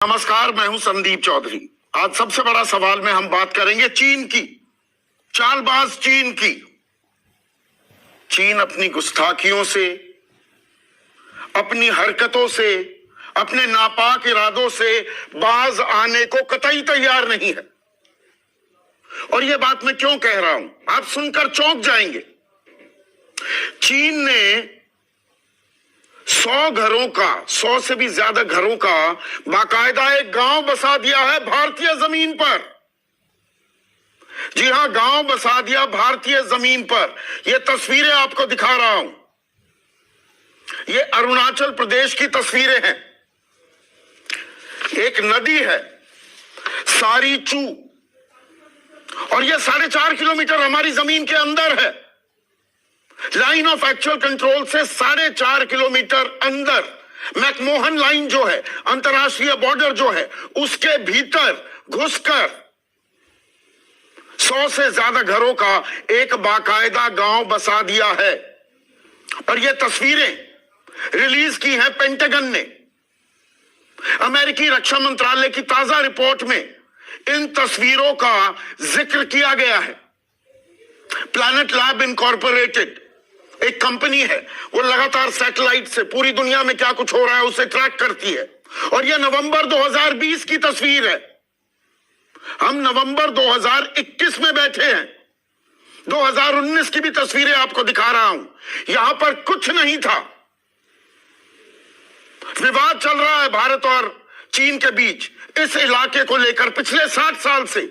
नमस्कार, मैं हूं संदीप चौधरी। आज सबसे बड़ा सवाल में हम बात करेंगे चीन की, चालबाज चीन की। चीन अपनी गुस्ताखियों से, अपनी हरकतों से, अपने नापाक इरादों से बाज आने को कतई तैयार नहीं है। और यह बात मैं क्यों कह रहा हूं, आप सुनकर चौंक जाएंगे। चीन ने 100 से भी ज्यादा घरों का बाकायदा एक गांव बसा दिया है भारतीय जमीन पर। जी हां, गांव बसा दिया भारतीय जमीन पर। ये तस्वीरें आपको दिखा रहा हूं, ये अरुणाचल प्रदेश की तस्वीरें हैं। एक नदी है सारी चू, और यह 4.5 किलोमीटर हमारी जमीन के अंदर है। लाइन ऑफ एक्चुअल कंट्रोल से 4.5 किलोमीटर अंदर मैकमोहन लाइन जो है, अंतर्राष्ट्रीय बॉर्डर जो है, उसके भीतर घुसकर 100 से ज्यादा घरों का एक बाकायदा गांव बसा दिया है। और ये तस्वीरें रिलीज की हैं पेंटागन ने। अमेरिकी रक्षा मंत्रालय की ताजा रिपोर्ट में इन तस्वीरों का जिक्र किया गया है। प्लैनेट लैब इनकॉर्पोरेटेड एक कंपनी है, वो लगातार सैटेलाइट से पूरी दुनिया में क्या कुछ हो रहा है उसे ट्रैक करती है। और यह नवंबर 2020 की तस्वीर है। हम नवंबर 2021 में बैठे हैं। 2019 की भी तस्वीरें आपको दिखा रहा हूं। यहां पर कुछ नहीं था। विवाद चल रहा है भारत और चीन के बीच इस इलाके को लेकर पिछले 60 साल से।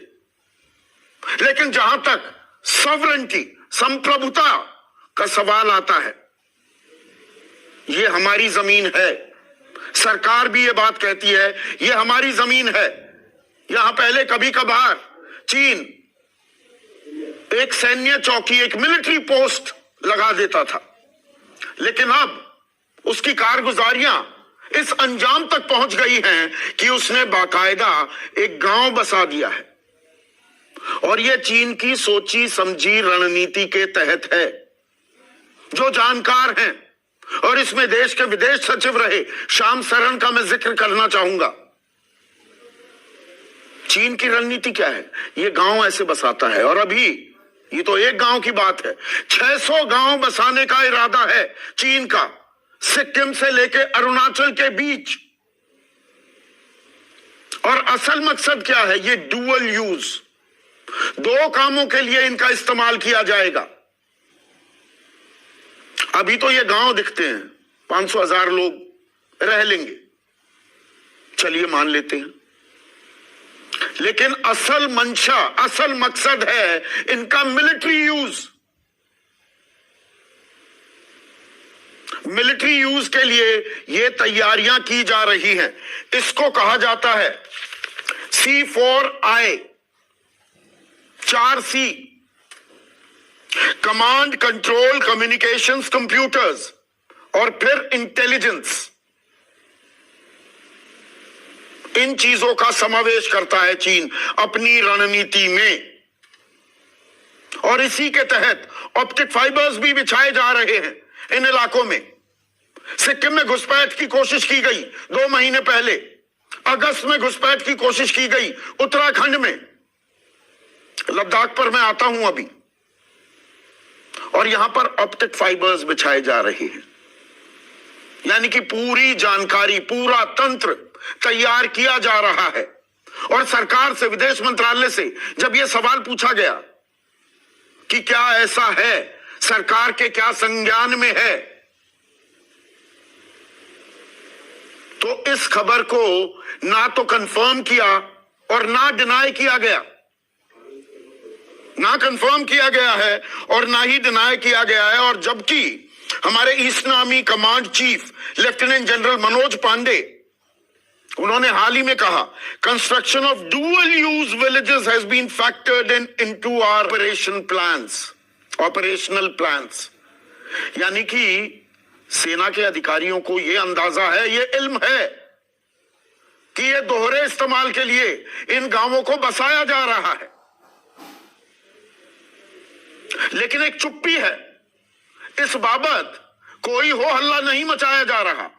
लेकिन जहां तक सॉवरेंटी, संप्रभुता का सवाल आता है, ये हमारी जमीन है। सरकार भी ये बात कहती है, ये हमारी जमीन है। यहां पहले कभी कभार चीन एक सैन्य चौकी, एक मिलिट्री पोस्ट लगा देता था, लेकिन अब उसकी कारगुजारियां इस अंजाम तक पहुंच गई हैं कि उसने बाकायदा एक गांव बसा दिया है। और यह चीन की सोची समझी रणनीति के तहत है। जो जानकार हैं, और इसमें देश के विदेश सचिव रहे श्याम शरण का मैं जिक्र करना चाहूंगा। चीन की रणनीति क्या है, यह गांव ऐसे बसाता है। और अभी ये तो एक गांव की बात है, 600 गांव बसाने का इरादा है चीन का, सिक्किम से लेकर अरुणाचल के बीच। और असल मकसद क्या है, ये डुअल यूज, 2 कामों के लिए इनका इस्तेमाल किया जाएगा। अभी तो ये गांव दिखते हैं 500,000 लोग रह लेंगे, चलिए मान लेते हैं। लेकिन असल मंशा, असल मकसद है इनका मिलिट्री यूज। मिलिट्री यूज के लिए ये तैयारियां की जा रही हैं। इसको कहा जाता है C4I, 4C, command, control, communications, computers और फिर इंटेलिजेंस। इन चीजों का समावेश करता है चीन अपनी रणनीति में। और इसी के तहत ऑप्टिक फाइबर्स भी बिछाए जा रहे हैं इन इलाकों में। सिक्किम में घुसपैठ की कोशिश की गई 2 महीने पहले, अगस्त में घुसपैठ की कोशिश की गई उत्तराखंड में। लद्दाख पर मैं आता हूं अभी, और यहां पर ऑप्टिक फाइबर्स बिछाए जा रहे हैं। यानी कि पूरी जानकारी, पूरा तंत्र तैयार किया जा रहा है। और सरकार से, विदेश मंत्रालय से जब यह सवाल पूछा गया कि क्या ऐसा है, सरकार के क्या संज्ञान में है, तो इस खबर को ना तो कंफर्म किया और ना डिनाई किया गया। ना कंफर्म किया गया है और ना ही डिनाई किया गया है। और जबकि हमारे eastern army command chief lieutenant general Manoj Pande, उन्होंने हाल ही में कहा, construction of dual use villages has been factored into our operational plans. यानी कि सेना के अधिकारियों को यह अंदाजा है, यह इल्म है कि यह दोहरे इस्तेमाल के लिए इन गांवों को बसाया जा रहा है। लेकिन एक चुप्पी है, इस बाबत कोई हो हल्ला नहीं मचाया जा रहा।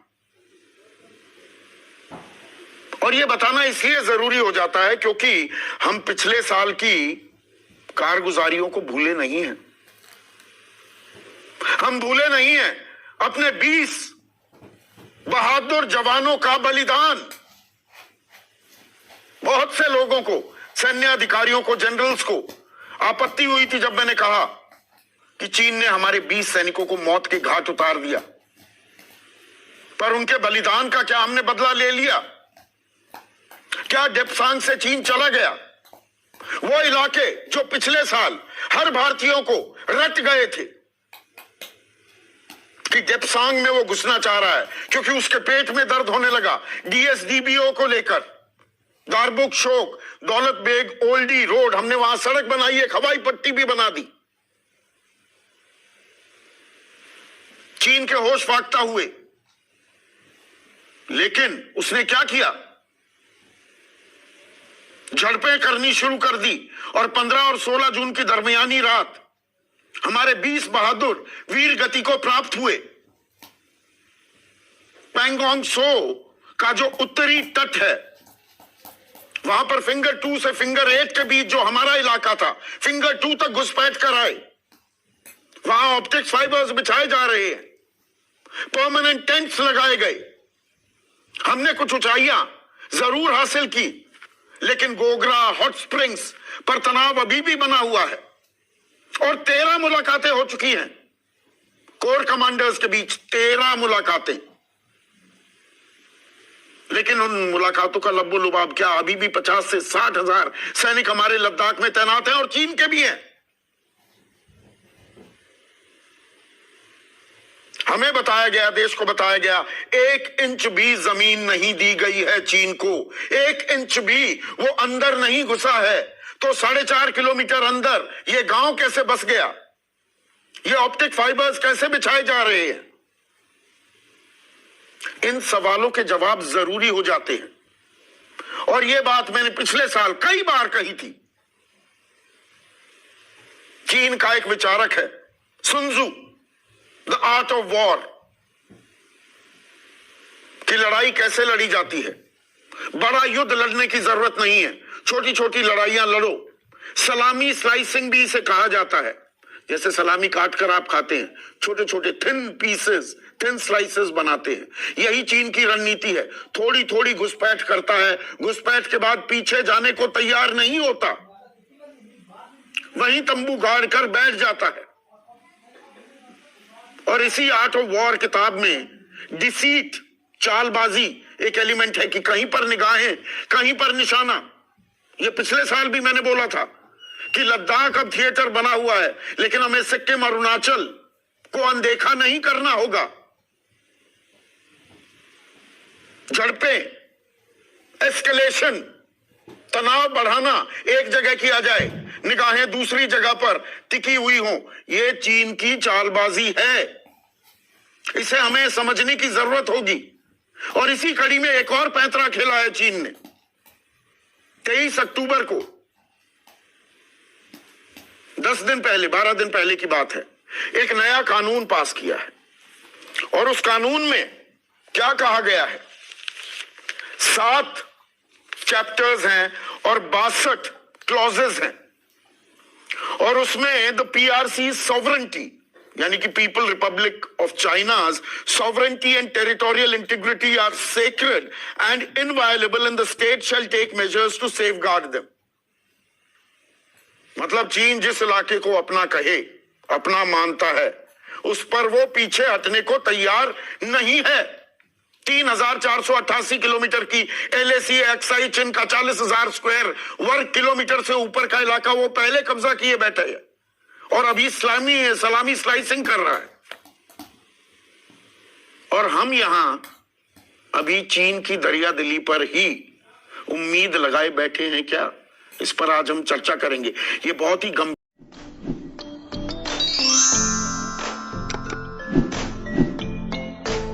और ये बताना इसलिए जरूरी हो जाता है क्योंकि हम पिछले साल की कारगुजारियों को भूले नहीं हैं। हम भूले नहीं हैं अपने 20 बहादुर जवानों का बलिदान। बहुत से लोगों को, सैन्य अधिकारियों को, जनरल्स को आपत्ति हुई थी जब मैंने कहा कि चीन ने हमारे 20 सैनिकों को मौत के घाट उतार दिया, पर उनके बलिदान का क्या हमने बदला ले लिया? क्या डेप्सांग से चीन चला गया? वो इलाके जो पिछले साल हर भारतीयों को रट गए थे कि डेप्सांग में वो घुसना चाह रहा है क्योंकि उसके पेट में दर्द होने लगा डीएसडीबीओ को लेकर। दारबुक शोक, दौलत बेग ओल्डी रोड, हमने वहां सड़क बनाई है, हवाई पट्टी भी बना दी। चीन के होश फाकता हुए, लेकिन उसने क्या किया? झड़पें करनी शुरू कर दी और 15 और 16 जून की दरमियानी रात हमारे 20 बहादुर वीर गति को प्राप्त हुए। पैंगोंग सो का जो उत्तरी तट है, वहां पर फिंगर 2 से फिंगर 8 के बीच जो हमारा इलाका था, फिंगर 2 तक घुसपैठ कर आए। वहां ऑप्टिक्स फाइबर्स बिछाए जा रहे हैं, परमानेंट टेंट्स लगाए गए। हमने कुछ ऊंचाइयां जरूर हासिल की, लेकिन गोगरा, हॉट स्प्रिंग्स पर तनाव अभी भी बना हुआ है और 13 मुलाकातें हो चुकी हैं कोर कमांडर्स के बीच, 13 मुलाकातें। लेकिन उन मुलाकातों का लब्बो लुबाब क्या? अभी भी 50 से 60 हजार सैनिक हमारे लद्दाख में तैनात हैं और चीन के भी हैं। हमें बताया गया, देश को बताया गया, 1 इंच भी जमीन नहीं दी गई है चीन को। 1 इंच भी वो अंदर नहीं घुसा है। तो 4.5 किलोमीटर अंदर ये गांव कैसे बस गया? ये ऑप्टिक फाइबर्स कैसे बिछाए जा रहे हैं? इन सवालों के जवाब जरूरी हो जाते हैं। और ये बात मैंने पिछले साल कई बार कही थी। चीन का एक विचारक है, Sun Tzu, the art of war, कि लड़ाई कैसे लड़ी जाती है। बड़ा युद्ध लड़ने की जरूरत नहीं है, छोटी छोटी लड़ाइयां लड़ो। सलामी स्लाइसिंग भी इसे कहा जाता है। जैसे सलामी काट कर आप खाते हैं, छोटे छोटे थिन पीसेस, थिन स्लाइसेस बनाते हैं। यही चीन की रणनीति है। थोड़ी थोड़ी घुसपैठ करता है, घुसपैठ के बाद पीछे जाने को तैयार नहीं होता, वहीं तंबू गाड़ कर बैठ जाता है। और इसी आर्ट ऑफ वॉर किताब में डिसीट, चालबाजी एक एलिमेंट है कि कहीं पर निगाहें, कहीं पर निशाना। ये पिछले साल भी मैंने बोला था कि लद्दाख अब थिएटर बना हुआ है, लेकिन हमें सिक्किम, अरुणाचल को अनदेखा नहीं करना होगा। झड़पें, एस्केलेशन, तनाव बढ़ाना एक जगह किया जाए, निगाहें दूसरी जगह पर टिकी हुई हो, ये चीन की चालबाजी है। इसे हमें समझने की जरूरत होगी। और इसी कड़ी में एक और पैंतरा खेला है चीन ने। 23 अक्टूबर को, 10 दिन पहले, 12 दिन पहले की बात है, एक नया कानून पास किया है। और उस कानून में क्या कहा गया है? 7 चैप्टर्स हैं और 62 क्लॉजेस हैं। और उसमें द पीआरसी सॉवरेंटी, यानी कि people Republic of चाइना's sovereignty and territorial integrity are sacred and inviolable and the state shall take measures to safeguard them। मतलब चीन जिस इलाके को अपना कहे, अपना मानता है, उस पर वो पीछे हटने को तैयार नहीं है। 3,488 किलोमीटर की एलएसी एक्साई चीन का 40,000 स्क्वायर वर्ग किलोमीटर से ऊपर का इलाका वो पहले कब्जा किए बैठे है और अभी सलामी स्लाइसिंग कर रहा है। और हम यहां अभी चीन की दरियादिली पर ही उम्मीद लगाए बैठे हैं क्या? इस पर आज हम चर्चा करेंगे। ये बहुत ही गंभीर